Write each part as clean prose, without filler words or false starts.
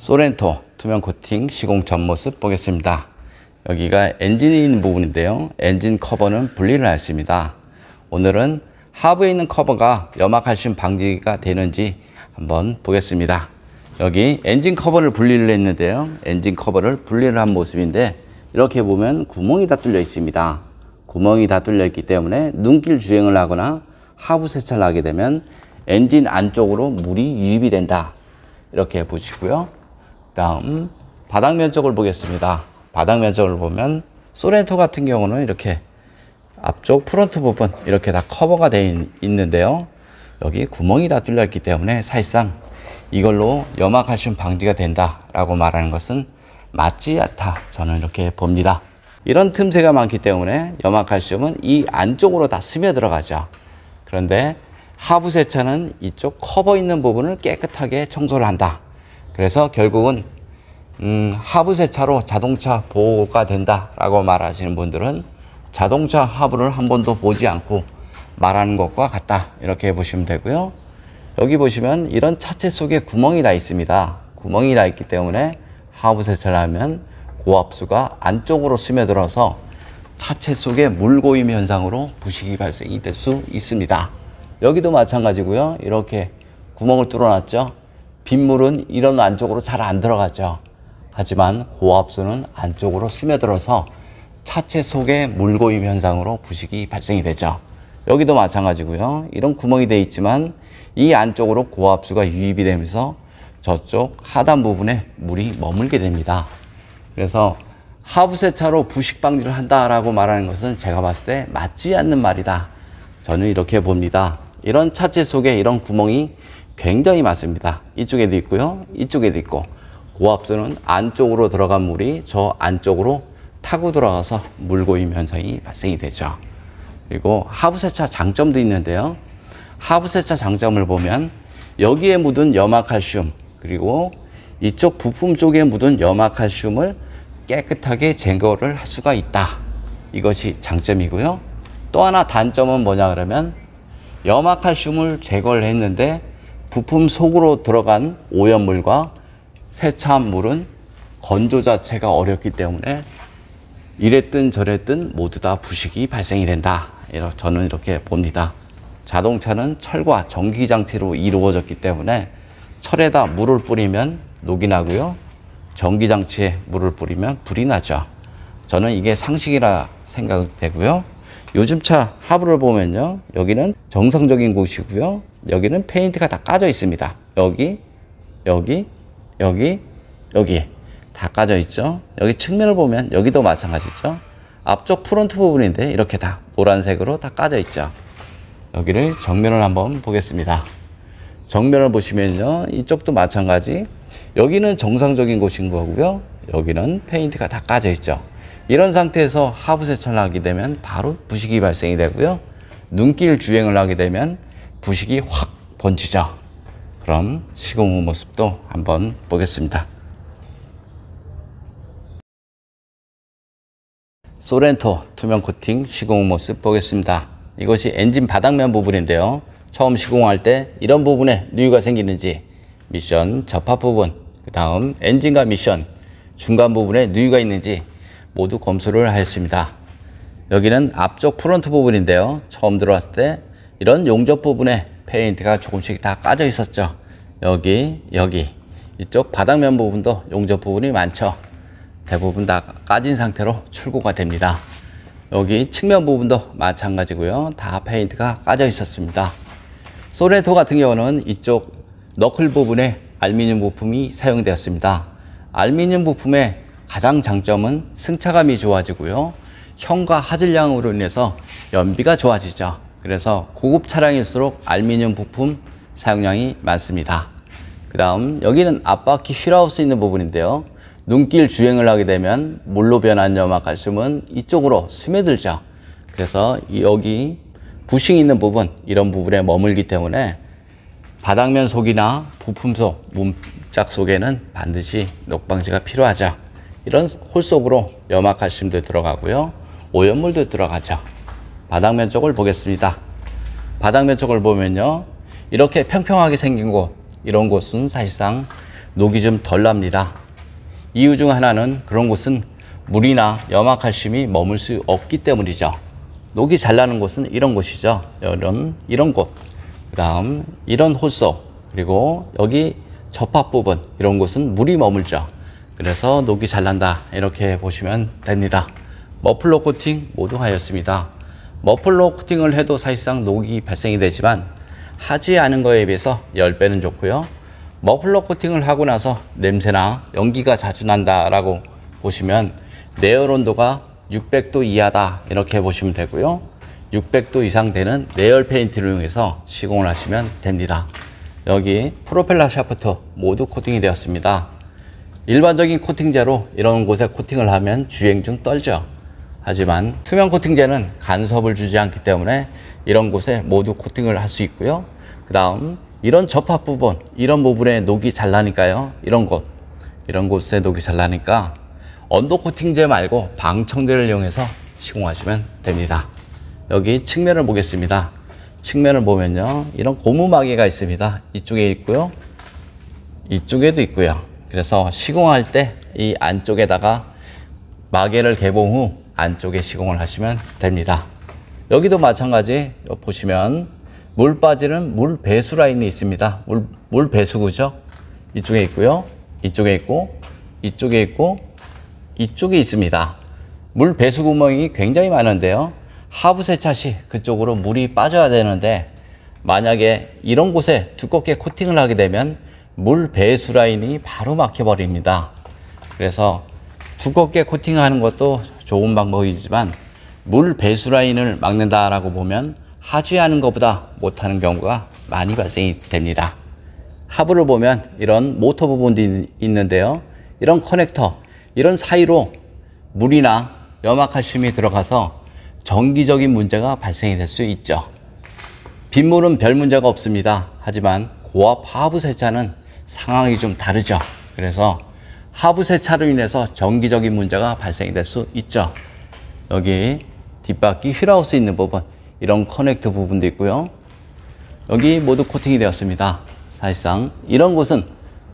소렌토 투명 코팅 시공 전 모습 보겠습니다. 여기가 엔진이 있는 부분인데요. 엔진 커버는 분리를 했습니다. 오늘은 하부에 있는 커버가 염화칼슘 방지가 되는지 한번 보겠습니다. 여기 엔진 커버를 분리를 했는데요. 엔진 커버를 분리를 한 모습인데 이렇게 보면 구멍이 다 뚫려 있습니다. 구멍이 다 뚫려 있기 때문에 눈길 주행을 하거나 하부 세차를 하게 되면 엔진 안쪽으로 물이 유입이 된다. 이렇게 보시고요. 다음 바닥 면적을 보겠습니다. 바닥 면적을 보면 소렌토 같은 경우는 이렇게 앞쪽 프론트 부분 이렇게 다 커버가 되어 있는데요. 여기 구멍이 다 뚫려 있기 때문에 사실상 이걸로 염화칼슘 방지가 된다라고 말하는 것은 맞지 않다. 저는 이렇게 봅니다. 이런 틈새가 많기 때문에 염화칼슘은 이 안쪽으로 다 스며 들어가죠. 그런데 하부 세차는 이쪽 커버 있는 부분을 깨끗하게 청소를 한다. 그래서 결국은 하부 세차로 자동차 보호가 된다라고 말하시는 분들은 자동차 하부를 한 번도 보지 않고 말하는 것과 같다. 이렇게 보시면 되고요. 여기 보시면 이런 차체 속에 구멍이 나 있습니다. 구멍이 나 있기 때문에 하부 세차를 하면 고압수가 안쪽으로 스며들어서 차체 속에 물 고임 현상으로 부식이 발생이 될 수 있습니다. 여기도 마찬가지고요. 이렇게 구멍을 뚫어놨죠. 빗물은 이런 안쪽으로 잘 안 들어가죠. 하지만 고압수는 안쪽으로 스며들어서 차체 속에 물 고임 현상으로 부식이 발생이 되죠. 여기도 마찬가지고요. 이런 구멍이 되어 있지만 이 안쪽으로 고압수가 유입이 되면서 저쪽 하단 부분에 물이 머물게 됩니다. 그래서 하부 세차로 부식 방지를 한다라고 말하는 것은 제가 봤을 때 맞지 않는 말이다. 저는 이렇게 봅니다. 이런 차체 속에 이런 구멍이 굉장히 많습니다. 이쪽에도 있고요. 이쪽에도 있고 고압수는 안쪽으로 들어간 물이 저 안쪽으로 타고 들어가서 물 고임 현상이 발생이 되죠. 그리고 하부 세차 장점도 있는데요. 하부 세차 장점을 보면 여기에 묻은 염화칼슘 그리고 이쪽 부품 쪽에 묻은 염화칼슘을 깨끗하게 제거를 할 수가 있다. 이것이 장점이고요. 또 하나 단점은 뭐냐 그러면 염화칼슘을 제거를 했는데 부품 속으로 들어간 오염물과 세차한 물은 건조 자체가 어렵기 때문에 이랬든 저랬든 모두 다 부식이 발생이 된다. 저는 이렇게 봅니다. 자동차는 철과 전기 장치로 이루어졌기 때문에 철에다 물을 뿌리면 녹이 나고요. 전기 장치에 물을 뿌리면 불이 나죠. 저는 이게 상식이라 생각되고요. 요즘 차 하부를 보면요. 여기는 정상적인 곳이고요. 여기는 페인트가 다 까져 있습니다. 여기 다 까져 있죠. 여기 측면을 보면 여기도 마찬가지죠. 앞쪽 프론트 부분인데 이렇게 다 노란색으로 다 까져 있죠. 여기를 정면을 한번 보겠습니다. 정면을 보시면요. 이쪽도 마찬가지. 여기는 정상적인 곳인 거고요. 여기는 페인트가 다 까져 있죠. 이런 상태에서 하부 세차를 하게 되면 바로 부식이 발생이 되고요. 눈길 주행을 하게 되면 부식이 확 번지죠. 그럼 시공 후 모습도 한번 보겠습니다. 소렌토 투명 코팅 시공 후 모습 보겠습니다. 이것이 엔진 바닥면 부분인데요. 처음 시공할 때 이런 부분에 누유가 생기는지 미션 접합 부분, 그 다음 엔진과 미션 중간 부분에 누유가 있는지 모두 검수를 하였습니다. 여기는 앞쪽 프론트 부분인데요. 처음 들어왔을 때 이런 용접 부분에 페인트가 조금씩 다 까져 있었죠. 여기 이쪽 바닥면 부분도 용접 부분이 많죠. 대부분 다 까진 상태로 출고가 됩니다. 여기 측면 부분도 마찬가지고요. 다 페인트가 까져 있었습니다. 소렌토 같은 경우는 이쪽 너클 부분에 알루미늄 부품이 사용되었습니다. 알루미늄 부품의 가장 장점은 승차감이 좋아지고요. 형과 하질량으로 인해서 연비가 좋아지죠. 그래서 고급 차량일수록 알루미늄 부품 사용량이 많습니다. 그 다음 여기는 앞바퀴 휠하우스 있는 부분인데요. 눈길 주행을 하게 되면 물로 변한 염화칼슘은 이쪽으로 스며들죠. 그래서 여기 부싱 있는 부분, 이런 부분에 머물기 때문에 바닥면 속이나 부품 속, 문짝 속에는 반드시 녹방지가 필요하죠. 이런 홀 속으로 염화칼슘도 들어가고요. 오염물도 들어가죠. 바닥면 쪽을 보겠습니다. 바닥면 쪽을 보면요. 이렇게 평평하게 생긴 곳, 이런 곳은 사실상 녹이 좀 덜 납니다. 이유 중 하나는 그런 곳은 물이나 염화칼슘이 머물 수 없기 때문이죠. 녹이 잘 나는 곳은 이런 곳이죠. 이런 곳, 그 다음 이런 홀속, 그리고 여기 접합 부분, 이런 곳은 물이 머물죠. 그래서 녹이 잘 난다, 이렇게 보시면 됩니다. 머플러 코팅 모두 하였습니다. 머플러 코팅을 해도 사실상 녹이 발생이 되지만 하지 않은 거에 비해서 10배는 좋고요. 머플러 코팅을 하고 나서 냄새나 연기가 자주 난다라고 보시면 내열 온도가 600도 이하다, 이렇게 보시면 되고요. 600도 이상 되는 내열 페인트를 이용해서 시공을 하시면 됩니다. 여기 프로펠러 샤프트 모두 코팅이 되었습니다. 일반적인 코팅제로 이런 곳에 코팅을 하면 주행 중 떨죠. 하지만 투명 코팅제는 간섭을 주지 않기 때문에 이런 곳에 모두 코팅을 할 수 있고요. 그 다음 이런 접합 부분, 이런 부분에 녹이 잘 나니까요. 이런 곳에 녹이 잘 나니까 언더 코팅제 말고 방청제를 이용해서 시공하시면 됩니다. 여기 측면을 보겠습니다. 측면을 보면요, 이런 고무마개가 있습니다. 이쪽에 있고요, 이쪽에도 있고요. 그래서 시공할 때 이 안쪽에다가 마개를 개봉 후 안쪽에 시공을 하시면 됩니다. 여기도 마찬가지 보시면 물 빠지는 물 배수 라인이 있습니다. 물 배수구죠. 이쪽에 있고요, 이쪽에 있고, 이쪽에 있고, 이쪽에 있습니다. 물 배수 구멍이 굉장히 많은데요. 하부 세차 시 그쪽으로 물이 빠져야 되는데 만약에 이런 곳에 두껍게 코팅을 하게 되면 물 배수 라인이 바로 막혀 버립니다. 그래서 두껍게 코팅하는 것도 좋은 방법이지만 물 배수 라인을 막는다라고 보면 하지 않은 것보다 못하는 경우가 많이 발생이 됩니다. 하부를 보면 이런 모터 부분도 있는데요. 이런 커넥터, 이런 사이로 물이나 염화칼슘이 들어가서 정기적인 문제가 발생이 될 수 있죠. 빗물은 별 문제가 없습니다. 하지만 고압 하부 세차는 상황이 좀 다르죠. 그래서 하부 세차로 인해서 정기적인 문제가 발생이 될 수 있죠. 여기 뒷바퀴 휠하우스 있는 부분, 이런 커넥터 부분도 있고요. 여기 모두 코팅이 되었습니다. 사실상 이런 곳은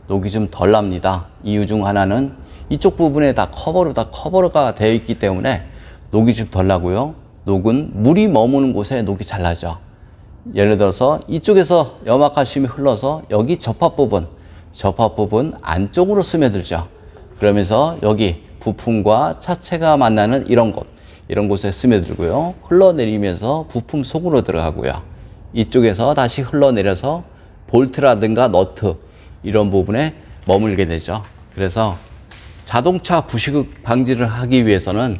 녹이 좀 덜 납니다. 이유 중 하나는 이쪽 부분에 다 커버가 되어 있기 때문에 녹이 좀 덜 나고요. 녹은 물이 머무는 곳에 녹이 잘 나죠. 예를 들어서 이쪽에서 염화칼슘이 흘러서 여기 접합 부분 안쪽으로 스며들죠. 그러면서 여기 부품과 차체가 만나는 이런 곳에 스며들고요. 흘러내리면서 부품 속으로 들어가고요. 이쪽에서 다시 흘러내려서 볼트라든가 너트, 이런 부분에 머물게 되죠. 그래서 자동차 부식 방지를 하기 위해서는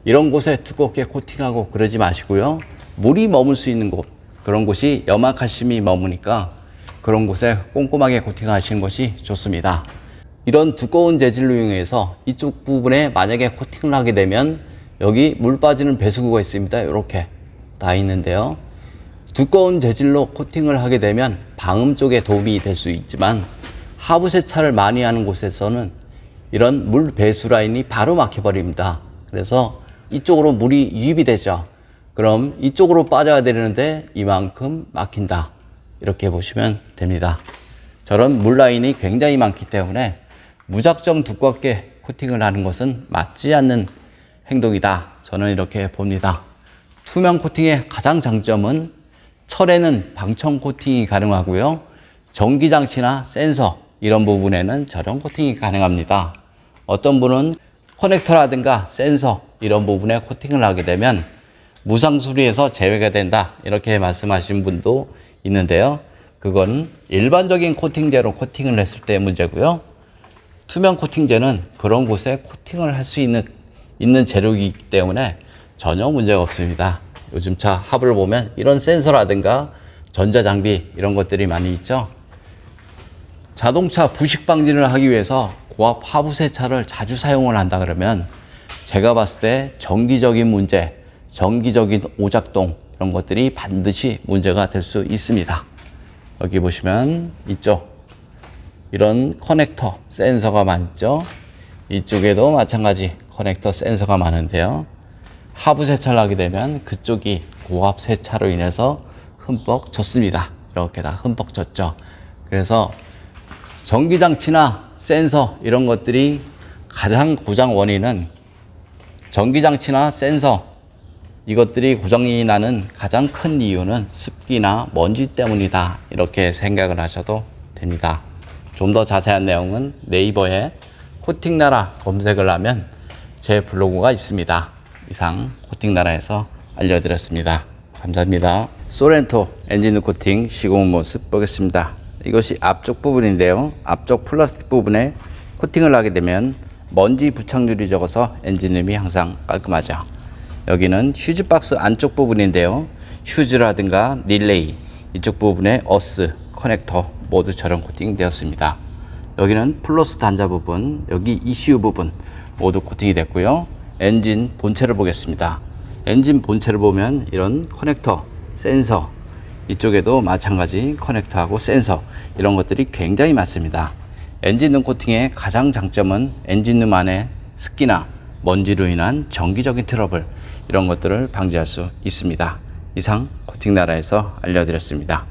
이런 곳에 두껍게 코팅하고 그러지 마시고요. 물이 머물 수 있는 곳, 그런 곳이 염화칼슘이 머무니까 그런 곳에 꼼꼼하게 코팅하시는 것이 좋습니다. 이런 두꺼운 재질로 이용해서 이쪽 부분에 만약에 코팅을 하게 되면 여기 물 빠지는 배수구가 있습니다. 이렇게 다 있는데요. 두꺼운 재질로 코팅을 하게 되면 방음 쪽에 도움이 될 수 있지만 하부 세차를 많이 하는 곳에서는 이런 물 배수 라인이 바로 막혀버립니다. 그래서 이쪽으로 물이 유입이 되죠. 그럼 이쪽으로 빠져야 되는데 이만큼 막힌다, 이렇게 보시면 됩니다. 저런 물 라인이 굉장히 많기 때문에 무작정 두껍게 코팅을 하는 것은 맞지 않는 행동이다, 저는 이렇게 봅니다. 투명 코팅의 가장 장점은 철에는 방청 코팅이 가능하고요. 전기장치나 센서, 이런 부분에는 저런 코팅이 가능합니다. 어떤 분은 커넥터라든가 센서, 이런 부분에 코팅을 하게 되면 무상수리에서 제외가 된다, 이렇게 말씀하신 분도 있는데요. 그건 일반적인 코팅제로 코팅을 했을 때 문제고요. 투명 코팅제는 그런 곳에 코팅을 할 수 있는 재료이기 때문에 전혀 문제가 없습니다. 요즘 차 하부를 보면 이런 센서라든가 전자장비, 이런 것들이 많이 있죠. 자동차 부식 방지를 하기 위해서 고압 하부 세차를 자주 사용을 한다 그러면 제가 봤을 때 정기적인 문제, 정기적인 오작동, 이런 것들이 반드시 문제가 될 수 있습니다. 여기 보시면 이쪽 이런 커넥터, 센서가 많죠. 이쪽에도 마찬가지 커넥터, 센서가 많은데요. 하부 세차를 하게 되면 그쪽이 고압 세차로 인해서 흠뻑 젖습니다. 이렇게 다 흠뻑 젖죠. 그래서 전기장치나 센서 이런 것들이 가장 고장 원인은 전기장치나 센서 이것들이 고장이 나는 가장 큰 이유는 습기나 먼지 때문이다. 이렇게 생각을 하셔도 됩니다. 좀 더 자세한 내용은 네이버에 코팅나라 검색을 하면 제 블로그가 있습니다. 이상 코팅나라에서 알려드렸습니다. 감사합니다. 소렌토 엔진 코팅 시공 모습 보겠습니다. 이것이 앞쪽 부분인데요. 앞쪽 플라스틱 부분에 코팅을 하게 되면 먼지 부착률이 적어서 엔진룸이 항상 깔끔하죠. 여기는 휴즈박스 안쪽 부분인데요. 휴즈라든가 릴레이 이쪽 부분에 어스, 커넥터 모두처럼 코팅되었습니다. 여기는 플러스 단자 부분, 여기 ECU 부분 모두 코팅이 됐고요. 엔진 본체를 보겠습니다. 엔진 본체를 보면 이런 커넥터, 센서 이쪽에도 마찬가지 커넥터하고 센서 이런 것들이 굉장히 많습니다. 엔진룸 코팅의 가장 장점은 엔진룸 안에 습기나 먼지로 인한 정기적인 트러블 이런 것들을 방지할 수 있습니다. 이상 코팅나라에서 알려드렸습니다.